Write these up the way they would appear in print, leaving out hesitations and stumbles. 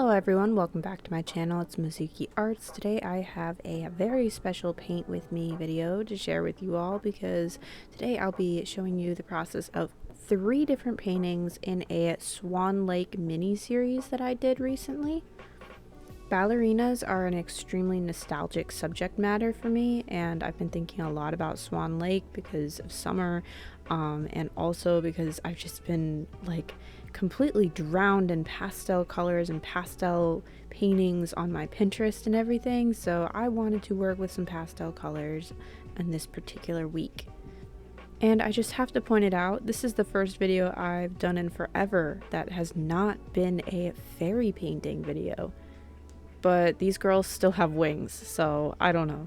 Hello everyone, welcome back to my channel. It's Mizuki Arts. Today I have a very special paint with me video to share with you all because today I'll be showing you the process of 3 different paintings in a Swan Lake mini series that I did recently. Ballerinas are an extremely nostalgic subject matter for me, and I've been thinking a lot about Swan Lake because of summer, and also because I've just been like completely drowned in pastel colors and pastel paintings on my Pinterest and everything, so I wanted to work with some pastel colors in this particular week. And I just have to point it out, this is the first video I've done in forever that has not been a fairy painting video. But these girls still have wings, so I don't know.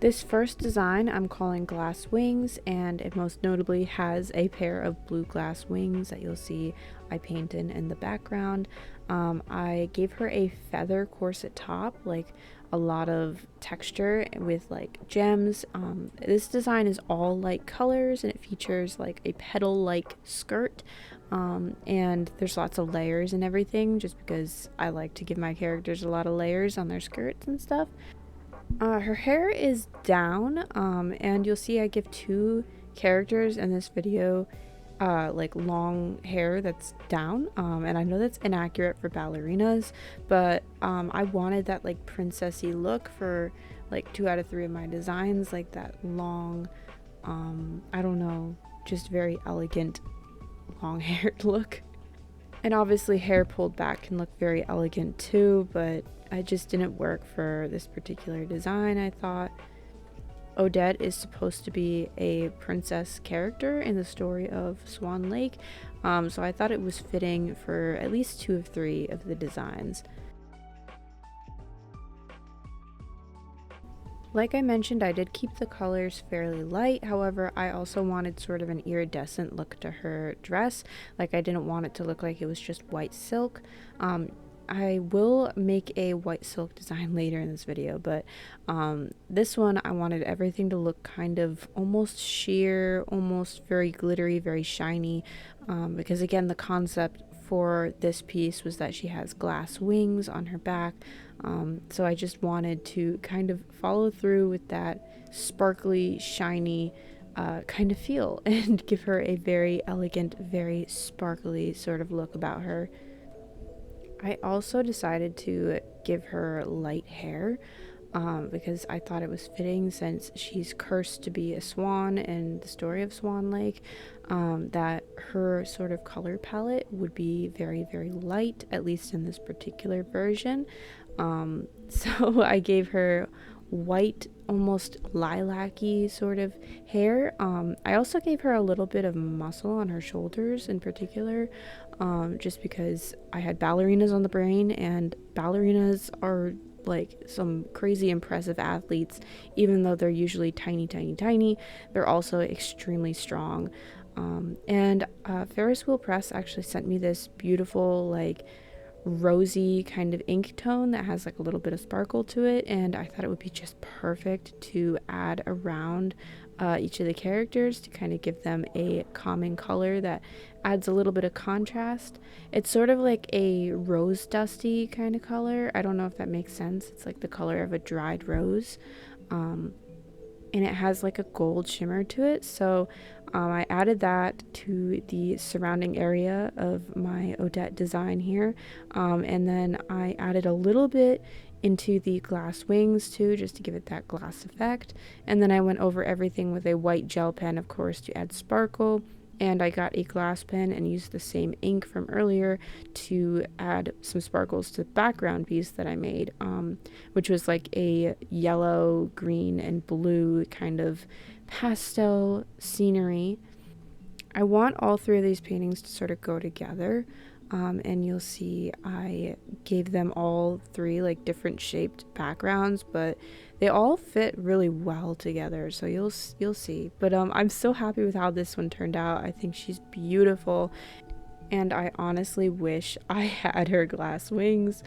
This first design I'm calling Glass Wings, and it most notably has a pair of blue glass wings that you'll see I painted in the background. I gave her a feather corset top, like a lot of texture with like gems. This design is all light colors and it features like a petal-like skirt. And there's lots of layers and everything just because I like to give my characters a lot of layers on their skirts and stuff. Her hair is down, and you'll see I give 2 characters in this video like long hair that's down, and I know that's inaccurate for ballerinas, but I wanted that like princessy look for like 2 out of 3 of my designs, like that long, I don't know, just very elegant long haired look. And obviously hair pulled back can look very elegant too, but I just didn't work for this particular design. I thought Odette is supposed to be a princess character in the story of Swan Lake, so I thought it was fitting for at least 2 of 3 of the designs. Like I mentioned, I did keep the colors fairly light, however, I also wanted sort of an iridescent look to her dress. Like, I didn't want it to look like it was just white silk. I will make a white silk design later in this video, but this one I wanted everything to look kind of almost sheer, almost very glittery, very shiny, because again the concept for this piece was that she has glass wings on her back, so I just wanted to kind of follow through with that sparkly, shiny kind of feel and give her a very elegant, very sparkly sort of look about her. I also decided to give her light hair because I thought it was fitting since she's cursed to be a swan in the story of Swan Lake, that her sort of color palette would be very, very light, at least in this particular version. So I gave her white, almost lilac-y sort of hair. I also gave her a little bit of muscle on her shoulders in particular, just because I had ballerinas on the brain, and ballerinas are like some crazy impressive athletes. Even though they're usually tiny, they're also extremely strong. And Ferris Wheel Press actually sent me this beautiful like rosy kind of ink tone that has like a little bit of sparkle to it, and I thought it would be just perfect to add around each of the characters to kind of give them a calming color that adds a little bit of contrast. It's sort of like a rose dusty kind of color. I don't know if that makes sense. It's like the color of a dried rose, and it has like a gold shimmer to it, so I added that to the surrounding area of my Odette design here, and then I added a little bit into the glass wings too, just to give it that glass effect, and then I went over everything with a white gel pen, of course, to add sparkle. And I got a glass pen and used the same ink from earlier to add some sparkles to the background piece that I made, which was like a yellow, green, and blue kind of pastel scenery. I want all 3 of these paintings to sort of go together, and you'll see I gave them all 3 like different shaped backgrounds, but they all fit really well together, so you'll see. But I'm so happy with how this one turned out. I think she's beautiful, and I honestly wish I had her glass wings.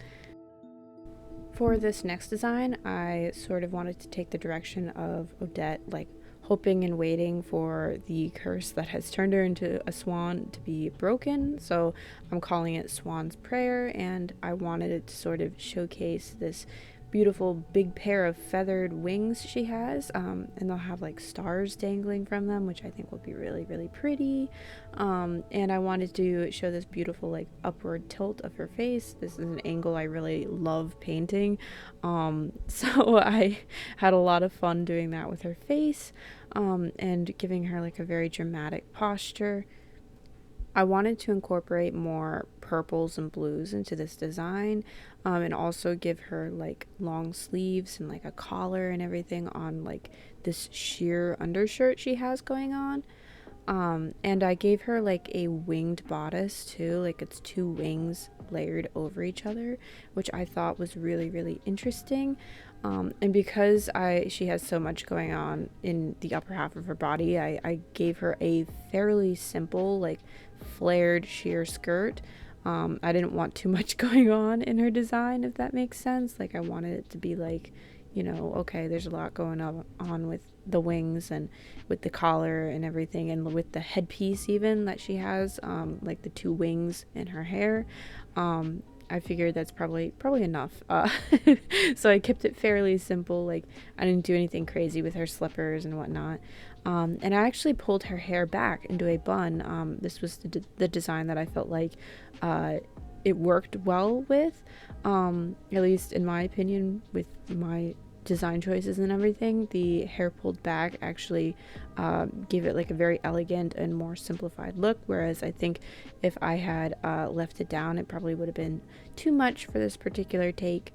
For this next design, I sort of wanted to take the direction of Odette like hoping and waiting for the curse that has turned her into a swan to be broken. So I'm calling it Swan's Prayer, and I wanted it to sort of showcase this beautiful big pair of feathered wings she has, and they'll have like stars dangling from them, which I think will be really, really pretty. And I wanted to show this beautiful like upward tilt of her face. This is an angle I really love painting, so I had a lot of fun doing that with her face, and giving her like a very dramatic posture. I wanted to incorporate more purples and blues into this design, and also give her like long sleeves and like a collar and everything on like this sheer undershirt she has going on. And I gave her like a winged bodice too, like it's two wings layered over each other, which I thought was really, really interesting. And because she has so much going on in the upper half of her body, I gave her a fairly simple, like flared sheer skirt. I didn't want too much going on in her design, if that makes sense. Like I wanted it to be like, you know, okay, there's a lot going on with the wings and with the collar and everything, and with the headpiece even that she has, like the two wings in her hair. I figured that's probably enough. So I kept it fairly simple. Like I didn't do anything crazy with her slippers and whatnot. And I actually pulled her hair back into a bun. This was the design that I felt like it worked well with, at least in my opinion, with my design choices and everything. The hair pulled back actually gave it like a very elegant and more simplified look, whereas I think if I had left it down, it probably would have been too much for this particular take.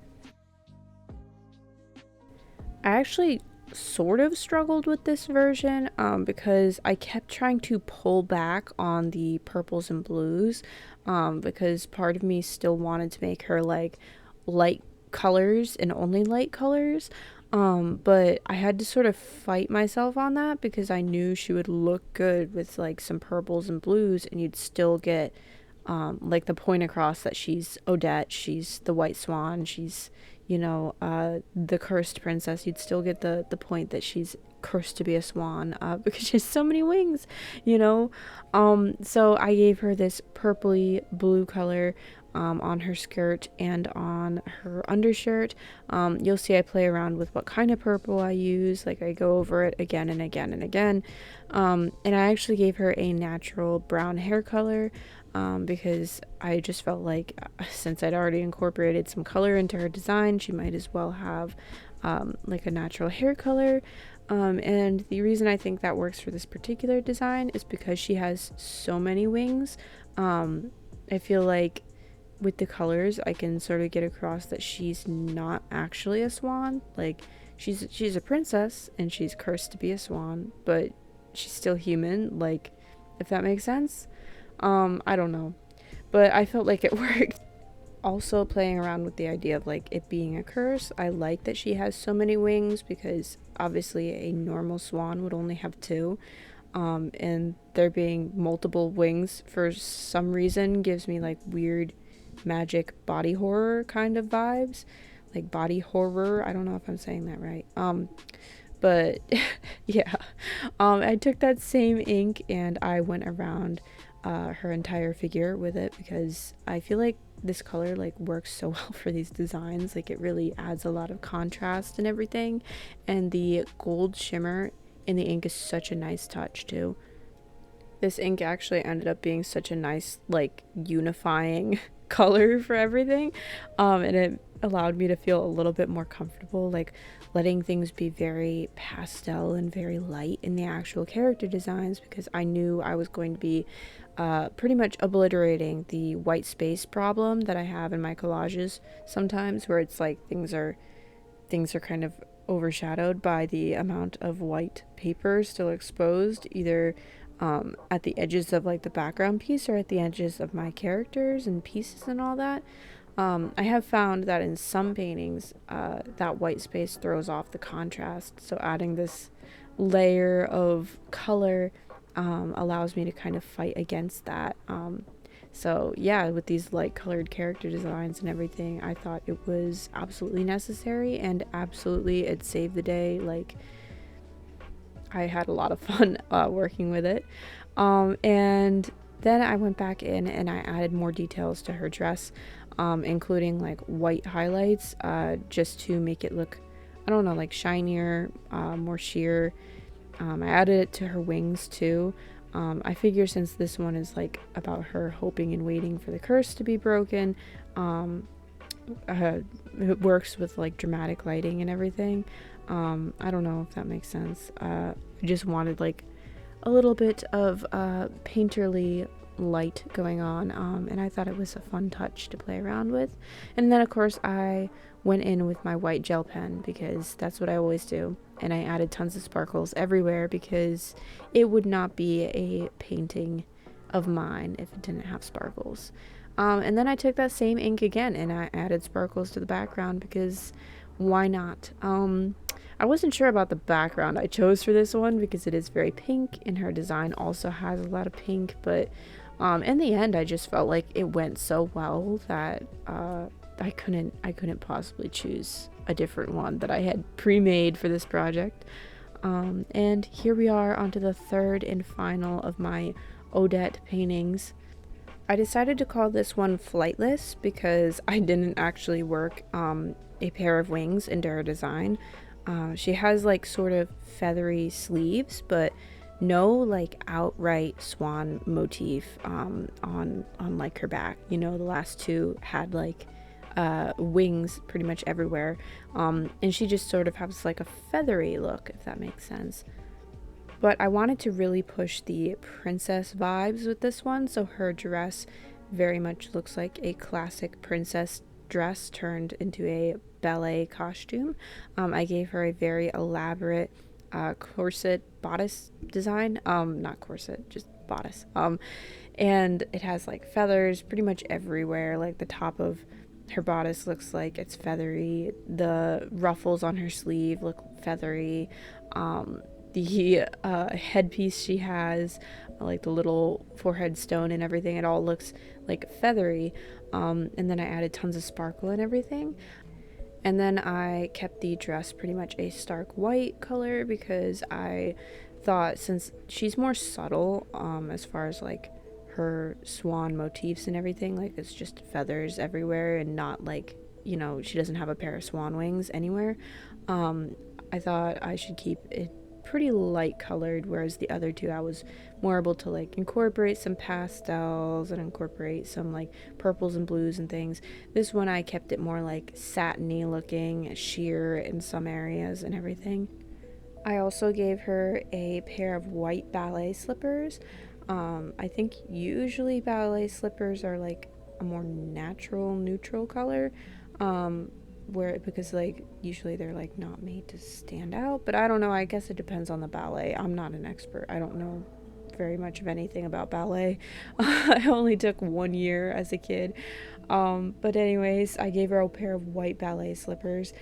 I actually sort of struggled with this version, because I kept trying to pull back on the purples and blues, because part of me still wanted to make her like light colors and only light colors, but I had to sort of fight myself on that because I knew she would look good with like some purples and blues, and you'd still get like the point across that she's Odette, she's the white swan, she's, you know, the cursed princess. You'd still get the point that she's cursed to be a swan, because she has so many wings, you know. So I gave her this purpley blue color on her skirt and on her undershirt. You'll see I play around with what kind of purple I use. Like I go over it again and again and again. And I actually gave her a natural brown hair color, because I just felt like since I'd already incorporated some color into her design, she might as well have like a natural hair color. And the reason I think that works for this particular design is because she has so many wings. I feel like with the colors I can sort of get across that she's not actually a swan. Like she's a princess and she's cursed to be a swan, but she's still human, like, if that makes sense. I don't know, but I felt like it worked. Also playing around with the idea of like it being a curse, I like that she has so many wings because obviously a normal swan would only have two, and there being multiple wings for some reason gives me like weird magic body horror kind of vibes, like body horror. I don't know if I'm saying that right. But yeah, I took that same ink and I went around her entire figure with it because I feel like this color like works so well for these designs. Like it really adds a lot of contrast and everything, and the gold shimmer in the ink is such a nice touch too. This ink actually ended up being such a nice like unifying color for everything, and it allowed me to feel a little bit more comfortable, like letting things be very pastel and very light in the actual character designs, because I knew I was going to be pretty much obliterating the white space problem that I have in my collages sometimes, where it's like things are kind of overshadowed by the amount of white paper still exposed, either at the edges of like the background piece or at the edges of my characters and pieces and all that. I have found that in some paintings that white space throws off the contrast, so adding this layer of color allows me to kind of fight against that. So yeah, with these light colored character designs and everything, I thought it was absolutely necessary, and absolutely it saved the day. Like I had a lot of fun working with it. And then I went back in and I added more details to her dress, including like white highlights, just to make it look, I don't know, like shinier, more sheer. I added it to her wings too. I figure since this one is like about her hoping and waiting for the curse to be broken, it works with like dramatic lighting and everything. I don't know if that makes sense. I just wanted like a little bit of painterly light going on, and I thought it was a fun touch to play around with. And then of course I went in with my white gel pen because that's what I always do, and I added tons of sparkles everywhere because it would not be a painting of mine if it didn't have sparkles. And then I took that same ink again and I added sparkles to the background because why not? I wasn't sure about the background I chose for this one because it is very pink and her design also has a lot of pink, but in the end I just felt like it went so well that I couldn't possibly choose a different one that I had pre-made for this project. And here we are onto the third and final of my Odette paintings. I decided to call this one Flightless because I didn't actually work a pair of wings into her design. She has like sort of feathery sleeves, but no like outright swan motif on like her back. You know, the last two had like wings pretty much everywhere, and she just sort of has like a feathery look, if that makes sense. But I wanted to really push the princess vibes with this one, so her dress very much looks like a classic princess dress turned into a ballet costume. I gave her a very elaborate corset bodice design. Not corset, just bodice. And it has like feathers pretty much everywhere. Like the top of her bodice looks like it's feathery. The ruffles on her sleeve look feathery. The headpiece she has, like the little forehead stone and everything, it all looks like feathery. And then I added tons of sparkle and everything. And then I kept the dress pretty much a stark white color because I thought since she's more subtle as far as like her swan motifs and everything, like it's just feathers everywhere and not like, you know, she doesn't have a pair of swan wings anywhere. I thought I should keep it pretty light colored, whereas the other two I was more able to like incorporate some pastels and incorporate some like purples and blues and things. This one I kept it more like satiny looking, sheer in some areas and everything. I also gave her a pair of white ballet slippers. I think usually ballet slippers are like a more natural neutral color, where because like usually they're like not made to stand out, but I don't know, I guess it depends on the ballet. I'm not an expert, I don't know very much of anything about ballet. I only took 1 year as a kid, but anyways, I gave her a pair of white ballet slippers,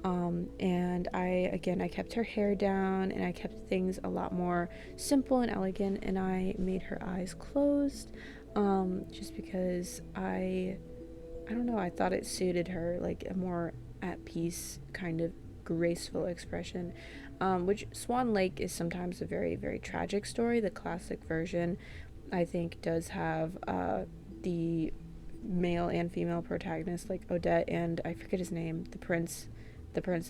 and I kept her hair down and I kept things a lot more simple and elegant, and I made her eyes closed, just because I don't know, I thought it suited her, like a more at peace kind of graceful expression, which Swan Lake is sometimes a very, very tragic story. The classic version, I think, does have the male and female protagonist, like Odette and I forget his name, the prince.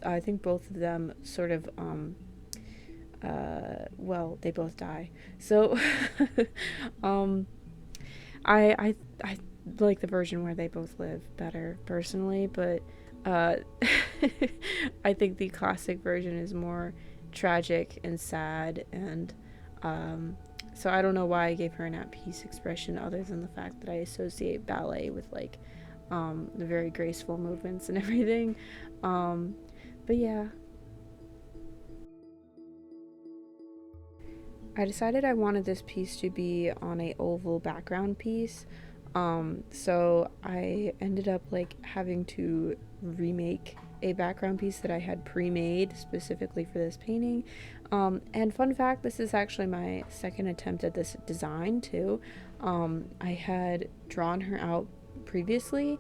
I think both of them sort of, well, they both die. So, I like the version where they both live better personally, but I think the classic version is more tragic and sad, and so I don't know why I gave her an at peace expression other than the fact that I associate ballet with like the very graceful movements and everything. But yeah, I decided I wanted this piece to be on a oval background piece. So I ended up like having to remake a background piece that I had pre-made specifically for this painting. And fun fact, this is actually my second attempt at this design too. I had drawn her out previously,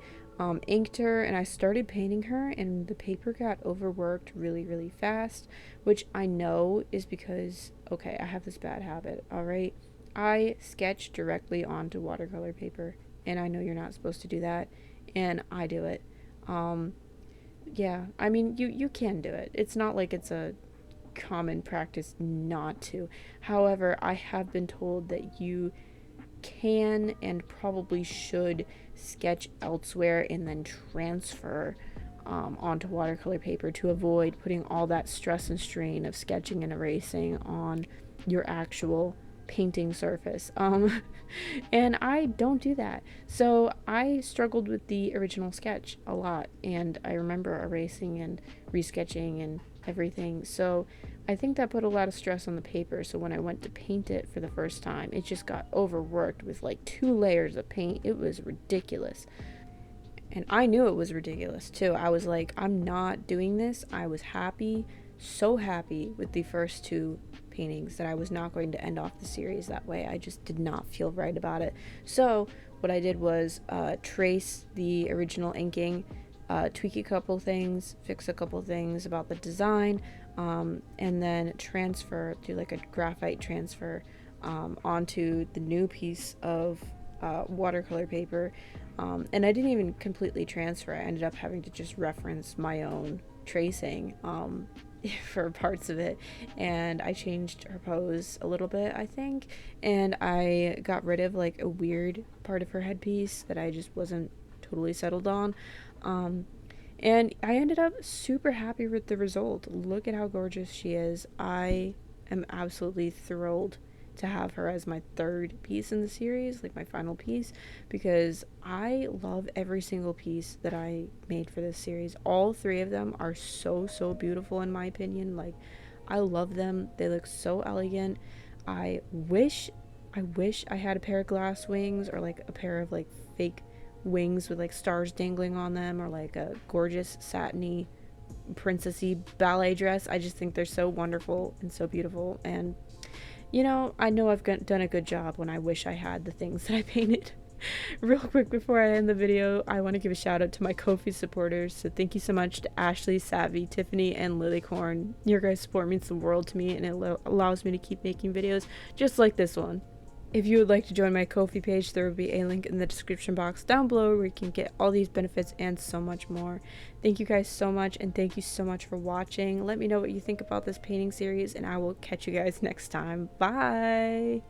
inked her, and I started painting her, and the paper got overworked really, really fast, which I know is because, okay, I have this bad habit, all right? I sketch directly onto watercolor paper, and I know you're not supposed to do that, and I do it. Um, yeah, I mean, you can do it. It's not like it's a common practice not to. However, I have been told that you can and probably should sketch elsewhere and then transfer onto watercolor paper to avoid putting all that stress and strain of sketching and erasing on your actual painting surface. And I don't do that. So I struggled with the original sketch a lot, and I remember erasing and resketching and everything. So I think that put a lot of stress on the paper. So when I went to paint it for the first time, it just got overworked with like 2 layers of paint. It was ridiculous. And I knew it was ridiculous too. I was like, I'm not doing this. I was happy, so happy with the first 2 paintings that I was not going to end off the series that way. I just did not feel right about it. So what I did was trace the original inking, tweak a couple things, fix a couple things about the design, and then do like a graphite transfer onto the new piece of watercolor paper. And I didn't even completely transfer. I ended up having to just reference my own tracing for parts of it, and I changed her pose a little bit, I think, and I got rid of like a weird part of her headpiece that I just wasn't totally settled on. And I ended up super happy with the result. Look at how gorgeous she is. I am absolutely thrilled to have her as my 3rd piece in the series, like my final piece, because I love every single piece that I made for this series. All 3 of them are so beautiful in my opinion. Like, I love them. They look so elegant. I wish I had a pair of glass wings, or like a pair of like fake wings with like stars dangling on them, or like a gorgeous satiny princessy ballet dress. I just think they're so wonderful and so beautiful, and you know I've done a good job when I wish I had the things that I painted. Real quick before I end the video, I want to give a shout out to my Ko-fi supporters. So thank you so much to Ashley, Savvy, Tiffany, and Lilycorn. Your guys' support means the world to me, and it allows me to keep making videos just like this one. If you would like to join my Ko-fi page, there will be a link in the description box down below where you can get all these benefits and so much more. Thank you guys so much, and thank you so much for watching. Let me know what you think about this painting series, and I will catch you guys next time. Bye!